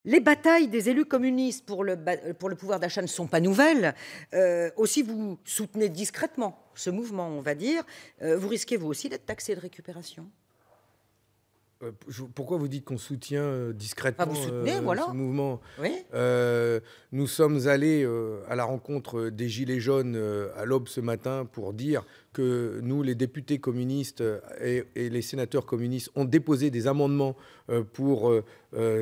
Les batailles des élus communistes pour le pouvoir d'achat ne sont pas nouvelles. Aussi, vous soutenez discrètement ce mouvement, on va dire. Vous risquez, vous aussi, d'être taxé de récupération? Pourquoi vous dites qu'on soutient Enfin, discrètement vous soutenez, ce voilà. mouvement? Oui. Nous sommes allés à la rencontre des Gilets jaunes à l'aube ce matin pour dire que nous, les députés communistes et les sénateurs communistes, ont déposé des amendements pour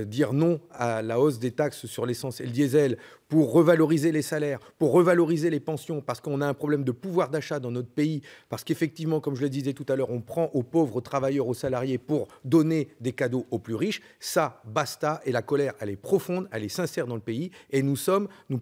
dire non à la hausse des taxes sur l'essence et le diesel, pour revaloriser les salaires, pour revaloriser les pensions, parce qu'on a un problème de pouvoir d'achat dans notre pays, parce qu'effectivement, comme je le disais tout à l'heure, on prend aux pauvres, aux travailleurs, aux salariés pour donner des cadeaux aux plus riches. Ça, basta, et la colère, elle est profonde, elle est sincère dans le pays, et nous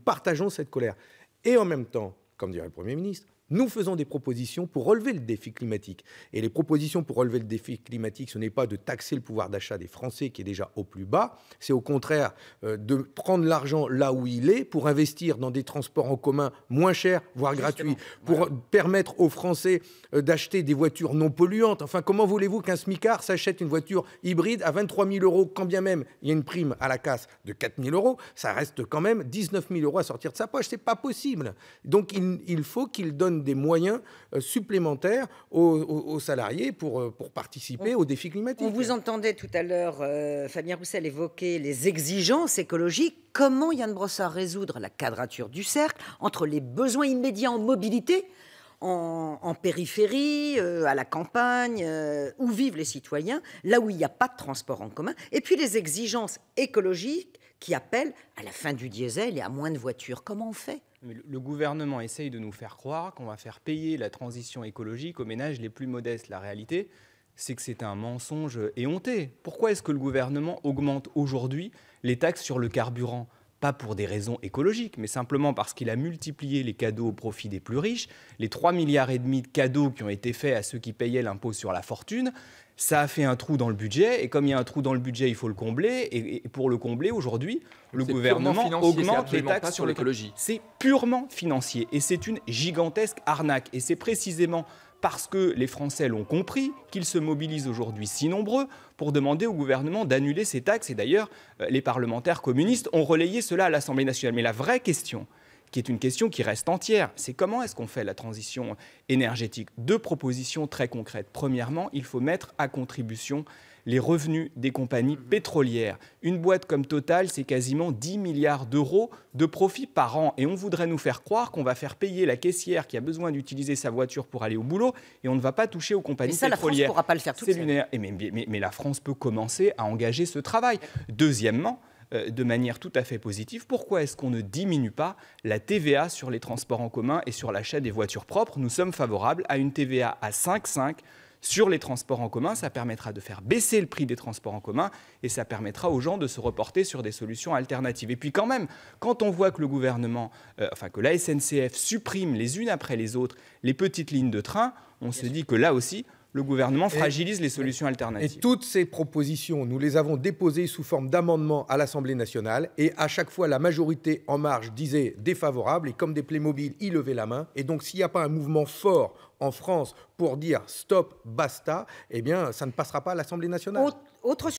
partageons cette colère. Et en même temps, comme dirait le Premier ministre, nous faisons des propositions pour relever le défi climatique. Et les propositions pour relever le défi climatique, ce n'est pas de taxer le pouvoir d'achat des Français qui est déjà au plus bas, c'est au contraire de prendre l'argent là où il est pour investir dans des transports en commun moins chers, voire gratuits, pour voilà. permettre aux Français d'acheter des voitures non polluantes. Enfin, comment voulez-vous qu'un smicard s'achète une voiture hybride à 23 000 €, quand bien même il y a une prime à la casse de 4 000 €, ça reste quand même 19 000 € à sortir de sa poche. C'est pas possible. Donc, il faut qu'il donne des moyens supplémentaires aux salariés pour participer au défi climatique. On vous entendait tout à l'heure, Fabien Roussel, évoquer les exigences écologiques. Comment Yann Brossard résoudre la quadrature du cercle entre les besoins immédiats en mobilité, en périphérie, à la campagne, où vivent les citoyens, là où il n'y a pas de transport en commun, et puis les exigences écologiques qui appellent à la fin du diesel et à moins de voitures? Comment on fait? Mais le gouvernement essaye de nous faire croire qu'on va faire payer la transition écologique aux ménages les plus modestes. La réalité, c'est que c'est un mensonge éhonté. Pourquoi est-ce que le gouvernement augmente aujourd'hui les taxes sur le carburant? Pas pour des raisons écologiques, mais simplement parce qu'il a multiplié les cadeaux au profit des plus riches. Les 3,5 milliards de cadeaux qui ont été faits à ceux qui payaient l'impôt sur la fortune, ça a fait un trou dans le budget. Et comme il y a un trou dans le budget, il faut le combler. Et pour le combler, aujourd'hui, le gouvernement augmente les taxes sur l'écologie. C'est purement financier. Et c'est une gigantesque arnaque. Et c'est précisément parce que les Français l'ont compris, qu'ils se mobilisent aujourd'hui si nombreux pour demander au gouvernement d'annuler ces taxes. Et d'ailleurs, les parlementaires communistes ont relayé cela à l'Assemblée nationale. Mais la vraie question, qui est une question qui reste entière, c'est comment est-ce qu'on fait la transition énergétique? Deux propositions très concrètes. Premièrement, il faut mettre à contribution les revenus des compagnies pétrolières. Une boîte comme Total, c'est quasiment 10 milliards d'euros de profit par an. Et on voudrait nous faire croire qu'on va faire payer la caissière qui a besoin d'utiliser sa voiture pour aller au boulot et on ne va pas toucher aux compagnies pétrolières. La France ne pourra pas le faire toute seule. Mais la France peut commencer à engager ce travail. Deuxièmement, de manière tout à fait positive, pourquoi est-ce qu'on ne diminue pas la TVA sur les transports en commun et sur l'achat des voitures propres? Nous sommes favorables à une TVA à 5,5 sur les transports en commun. Ça permettra de faire baisser le prix des transports en commun et ça permettra aux gens de se reporter sur des solutions alternatives. Et puis quand même, quand on voit que le gouvernement, que la SNCF supprime les unes après les autres les petites lignes de train, on se dit que là aussi, le gouvernement fragilise les solutions alternatives. Et toutes ces propositions, nous les avons déposées sous forme d'amendements à l'Assemblée nationale. Et à chaque fois, la majorité En Marche disait défavorable. Et comme des Playmobil, ils levaient la main. Et donc, s'il n'y a pas un mouvement fort en France pour dire stop, basta, eh bien, ça ne passera pas à l'Assemblée nationale. Autre